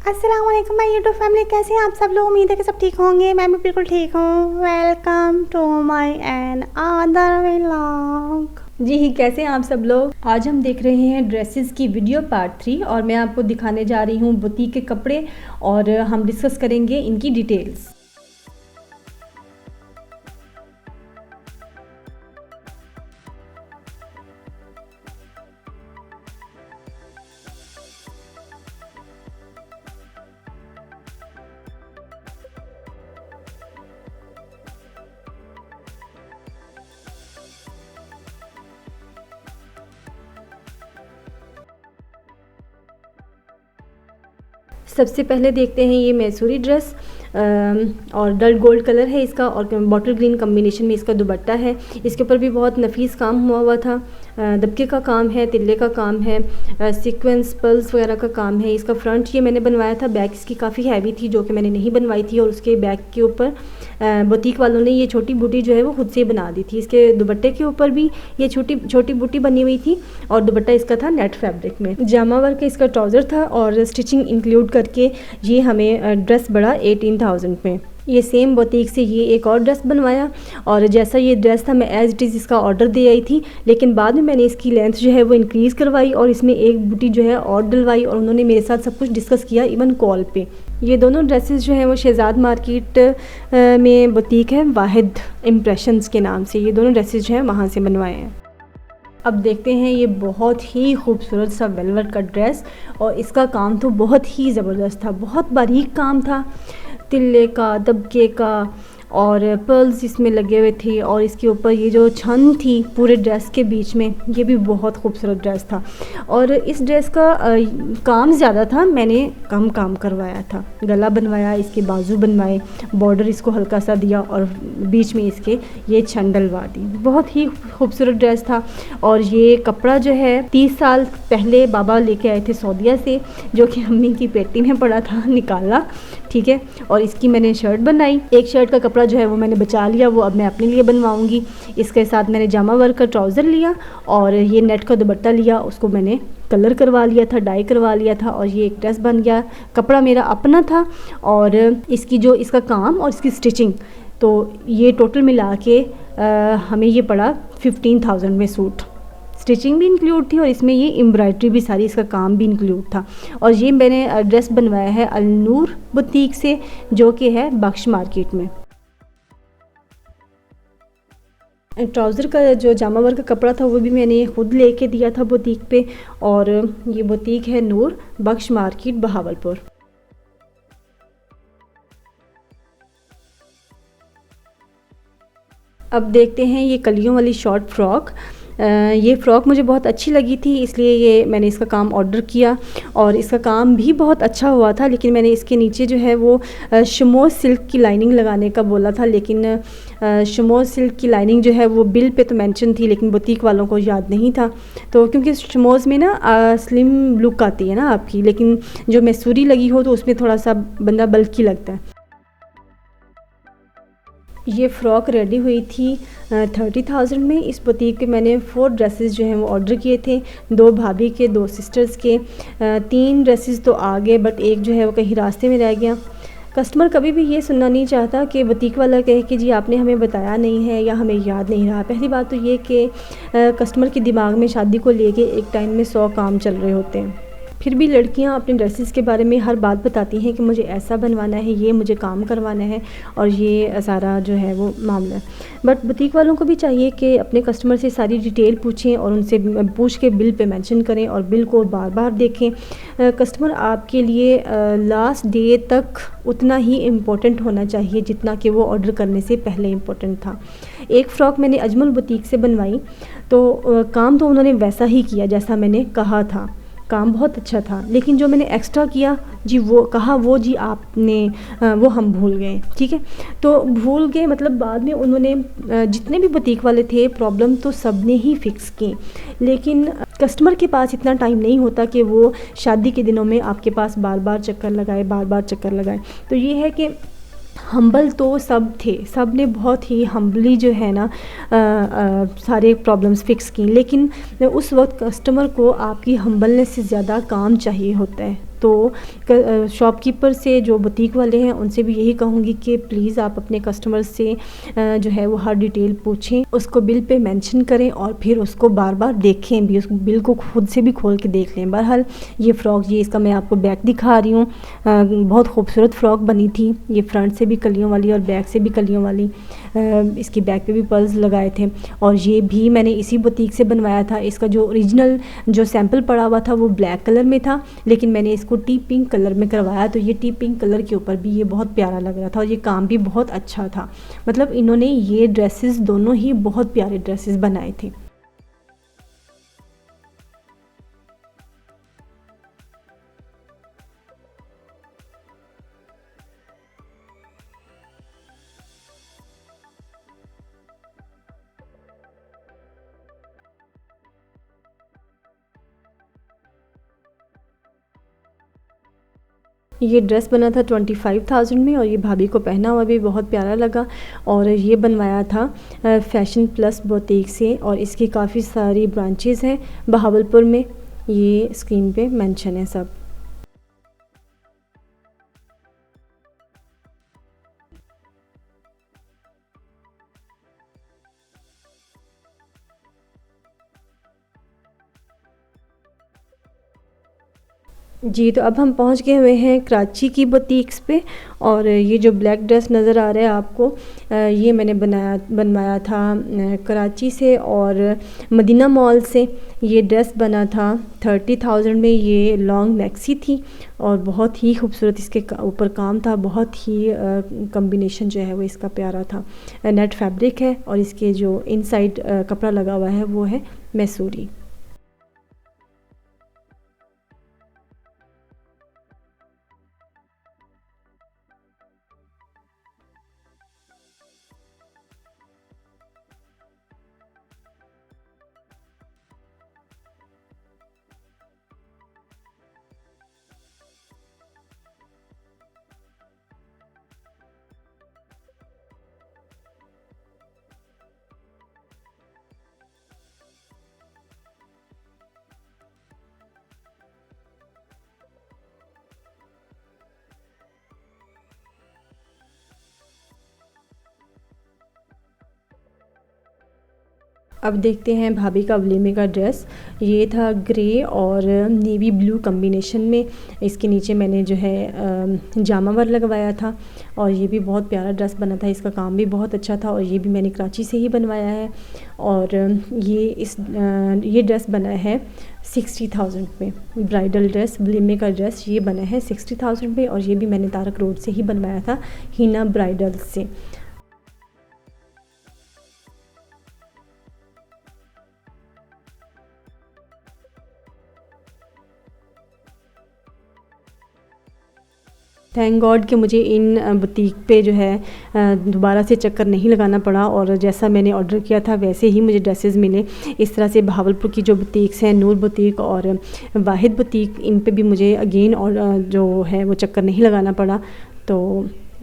अस्सलाम वालेकुम my YouTube family, कैसे हैं आप सब लोग। उम्मीद है कि सब ठीक होंगे। मैं भी बिल्कुल ठीक हूँ। Welcome to my another vlog. जी कैसे हैं आप सब लोग। आज हम देख रहे हैं ड्रेसेस की वीडियो पार्ट 3 और मैं आपको दिखाने जा रही हूँ बुटीक के कपड़े और हम डिस्कस करेंगे इनकी डिटेल्स। सबसे पहले देखते हैं ये मैसूरी ड्रेस और डल गोल्ड कलर है इसका और बॉटल ग्रीन कॉम्बिनेशन में इसका दुपट्टा है। इसके ऊपर भी बहुत नफीस काम हुआ था। दबके का काम है, तिल्ले का काम है, सीक्वेंस पर्ल्स वगैरह का काम है। इसका फ्रंट ये मैंने बनवाया था, बैक इसकी काफ़ी हैवी थी जो कि मैंने नहीं बनवाई थी और उसके बैक के ऊपर बुटीक वालों ने ये छोटी बूटी जो है वो खुद से बना दी थी। इसके दुपट्टे के ऊपर भी ये छोटी छोटी बूटी बनी हुई थी और दुपट्टा इसका था नेट फैब्रिक में। जामा वर्क का इसका ट्राउज़र था और स्टिचिंग इंक्लूड करके ये हमें ड्रेस बड़ा 18,000 में। ये सेम बुटीक से ये एक और ड्रेस बनवाया और जैसा ये ड्रेस था मैं एज इट इज़ इसका ऑर्डर दे आई थी, लेकिन बाद में मैंने इसकी लेंथ जो है वो इंक्रीज़ करवाई और इसमें एक बूटी जो है और डलवाई और उन्होंने मेरे साथ सब कुछ डिस्कस किया, इवन कॉल पे। ये दोनों ड्रेसेस जो हैं वो शहजाद मार्केट में बुटीक है वाहिद इम्प्रेशंस के नाम से, ये दोनों ड्रेसेस जो हैं वहाँ से बनवाए हैं। अब देखते हैं ये बहुत ही खूबसूरत सा वेलवेट का ड्रेस और इसका काम तो बहुत ही ज़बरदस्त था, बहुत बारीक काम था, तिल्ले का, दबके का और पर्ल्स इसमें लगे हुए थे और इसके ऊपर ये जो छन थी पूरे ड्रेस के बीच में, ये भी बहुत खूबसूरत ड्रेस था। और इस ड्रेस का काम ज़्यादा था, मैंने कम काम करवाया था। गला बनवाया, इसके बाजू बनवाए, बॉर्डर इसको हल्का सा दिया और बीच में इसके ये छन डलवा दी। बहुत ही खूबसूरत ड्रेस था और ये कपड़ा जो है 30 साल पहले बाबा लेके आए थे सऊदीया से, जो कि अम्मी की पेटी में पड़ा था, निकाला, ठीक है। और इसकी मैंने शर्ट बनाई, एक शर्ट का कपड़ा जो है वो मैंने बचा लिया, वो अब मैं अपने लिए बनवाऊंगी। इसके साथ मैंने जामा वर्क का ट्राउज़र लिया और ये नेट का दुपट्टा लिया, उसको मैंने कलर करवा लिया था, डाई करवा लिया था और ये एक ड्रेस बन गया। कपड़ा मेरा अपना था और इसकी जो इसका काम और इसकी स्टिचिंग, तो ये टोटल मिला के हमें ये पड़ा 15,000 में सूट। स्टिचिंग भी इंक्लूड थी और इसमें ये एम्ब्रॉयडरी भी सारी, इसका काम भी इंक्लूड था। और ये मैंने ड्रेस बनवाया है अलनूर बुटीक से, जो कि है बख्श मार्केट में। ट्राउज़र का जो जामा वर्क का कपड़ा था वो भी मैंने खुद लेके दिया था बुटीक पे और ये बुटीक है नूर, बख्श मार्केट, बहावलपुर। अब देखते हैं ये कलियों वाली शॉर्ट फ्रॉक। ये फ़्रॉक मुझे बहुत अच्छी लगी थी, इसलिए ये मैंने इसका काम ऑर्डर किया और इसका काम भी बहुत अच्छा हुआ था। लेकिन मैंने इसके नीचे जो है वो शमोज सिल्क की लाइनिंग लगाने का बोला था, लेकिन शमोज सिल्क की लाइनिंग जो है वो बिल पे तो मेंशन थी लेकिन बुटीक वालों को याद नहीं था। तो क्योंकि शमोज में ना स्लिम लुक आती है ना आपकी, लेकिन जो मैसूरी लगी हो तो उसमें थोड़ा सा बंदा बल्कि लगता है। ये फ़्रॉक रेडी हुई थी 30,000 में। इस बुटीक पे मैंने 4 ड्रेसेस जो हैं वो ऑर्डर किए थे, 2 भाभी के, 2 सिस्टर्स के। 3 ड्रेसेस तो आ गए बट एक जो है वो कहीं रास्ते में रह गया। कस्टमर कभी भी ये सुनना नहीं चाहता कि बुटीक वाला कहे कि जी आपने हमें बताया नहीं है या हमें याद नहीं रहा। पहली बात तो ये कि कस्टमर के दिमाग में शादी को लेके एक टाइम में 100 काम चल रहे होते हैं। फिर भी लड़कियां अपने ड्रेसेस के बारे में हर बात बताती हैं कि मुझे ऐसा बनवाना है, ये मुझे काम करवाना है और ये सारा जो है वो मामला है। बट बुटीक वालों को भी चाहिए कि अपने कस्टमर से सारी डिटेल पूछें और उनसे पूछ के बिल पे मेंशन करें और बिल को बार बार देखें। कस्टमर आपके लिए लास्ट डे तक उतना ही इम्पोर्टेंट होना चाहिए जितना कि वो ऑर्डर करने से पहले इम्पोर्टेंट था। एक फ़्रॉक मैंने अजमल बुटीक से बनवाई तो काम तो उन्होंने वैसा ही किया जैसा मैंने कहा था, काम बहुत अच्छा था, लेकिन जो मैंने एक्स्ट्रा किया जी वो कहा वो जी आपने वो हम भूल गए, ठीक है। तो भूल गए मतलब बाद में उन्होंने जितने भी बुटीक वाले थे प्रॉब्लम तो सब ने ही फिक्स की, लेकिन कस्टमर के पास इतना टाइम नहीं होता कि वो शादी के दिनों में आपके पास बार बार चक्कर लगाए, बार बार चक्कर लगाए। तो ये है कि हम्बल तो सब थे, सब ने बहुत ही हम्बली जो है ना सारे प्रॉब्लम्स फिक्स की, लेकिन उस वक्त कस्टमर को आपकी हम्बलनेस से ज़्यादा काम चाहिए होता है। तो शॉपकीपर से, जो बुटीक वाले हैं, उनसे भी यही कहूँगी कि प्लीज़ आप अपने कस्टमर से जो है वो हर डिटेल पूछें, उसको बिल पे मेंशन करें और फिर उसको बार बार देखें भी, उस बिल को खुद से भी खोल के देख लें। बहरहाल ये फ़्रॉक, ये इसका मैं आपको बैक दिखा रही हूँ, बहुत खूबसूरत फ़्रॉक बनी थी। ये फ्रंट से भी कलियों वाली और बैक से भी कलियों वाली, इसकी बैक पे भी पर्ल्स लगाए थे। और ये भी मैंने इसी बुटीक से बनवाया था। इसका जो ओरिजिनल जो सैंपल पड़ा हुआ था वो ब्लैक कलर में था, लेकिन मैंने इसको टी पिंक कलर में करवाया, तो ये टी पिंक कलर के ऊपर भी ये बहुत प्यारा लग रहा था और ये काम भी बहुत अच्छा था। मतलब इन्होंने ये ड्रेसेस दोनों ही बहुत प्यारे ड्रेसेस बनाए थे। ये ड्रेस बना था 25,000 में और ये भाभी को पहना हुआ भी बहुत प्यारा लगा। और ये बनवाया था फैशन प्लस बुटीक से और इसकी काफ़ी सारी ब्रांचेज़ हैं बहावलपुर में, ये स्क्रीन पे मेंशन है सब। जी, तो अब हम पहुंच गए हुए हैं कराची की बुटीक्स पे। और ये जो ब्लैक ड्रेस नज़र आ रहा है आपको, ये मैंने बनवाया था कराची से और मदीना मॉल से। ये ड्रेस बना था 30,000 में। ये लॉन्ग मैक्सी थी और बहुत ही खूबसूरत इसके ऊपर काम था, बहुत ही कॉम्बिनेशन जो है वो इसका प्यारा था। नेट फैब्रिक है और इसके जो इनसाइड कपड़ा लगा हुआ है वो है मैसूरी। अब देखते हैं भाभी का वलीमे का ड्रेस। ये था ग्रे और नेवी ब्लू कॉम्बिनेशन में। इसके नीचे मैंने जो है जामा वर्क लगवाया था और ये भी बहुत प्यारा ड्रेस बना था। इसका काम भी बहुत अच्छा था और ये भी मैंने कराची से ही बनवाया है। और ये ड्रेस बना है 60,000 में। ब्राइडल ड्रेस, वलीमे का ड्रेस ये बना है 60,000 में और ये भी मैंने तारक रोड से ही बनवाया था, हिना ब्राइडल से। थैंक गॉड कि मुझे इन बुटीक पे जो है दोबारा से चक्कर नहीं लगाना पड़ा और जैसा मैंने ऑर्डर किया था वैसे ही मुझे ड्रेसेस मिले। इस तरह से बहावलपुर की जो बुटीक्स हैं, नूर बुटीक और वाहिद बुटीक, इन पे भी मुझे अगेन और जो है वो चक्कर नहीं लगाना पड़ा। तो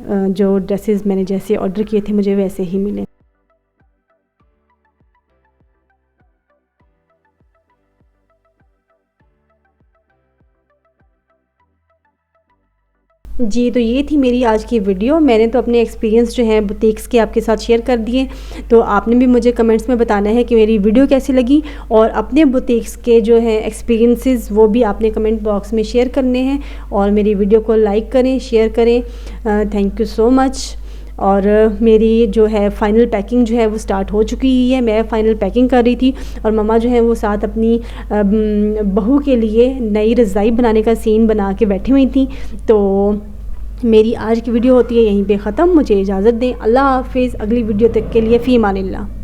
जो ड्रेसेस मैंने जैसे ऑर्डर किए थे मुझे वैसे ही मिले। जी, तो ये थी मेरी आज की वीडियो। मैंने तो अपने एक्सपीरियंस जो हैं बुटीक्स के आपके साथ शेयर कर दिए। तो आपने भी मुझे कमेंट्स में बताना है कि मेरी वीडियो कैसी लगी और अपने बुटीक्स के जो है एक्सपीरियंसेस वो भी आपने कमेंट बॉक्स में शेयर करने हैं। और मेरी वीडियो को लाइक करें, शेयर करें। Thank you so much. और मेरी जो है फ़ाइनल पैकिंग जो है वो स्टार्ट हो चुकी है। मैं फ़ाइनल पैकिंग कर रही थी और मम्मा जो है वो साथ अपनी बहू के लिए नई रज़ाई बनाने का सीन बना के बैठी हुई थी। तो मेरी आज की वीडियो होती है यहीं पे ख़त्म। मुझे इजाज़त दें। अल्लाह हाफ़िज़। अगली वीडियो तक के लिए फ़ी अमानिल्लाह।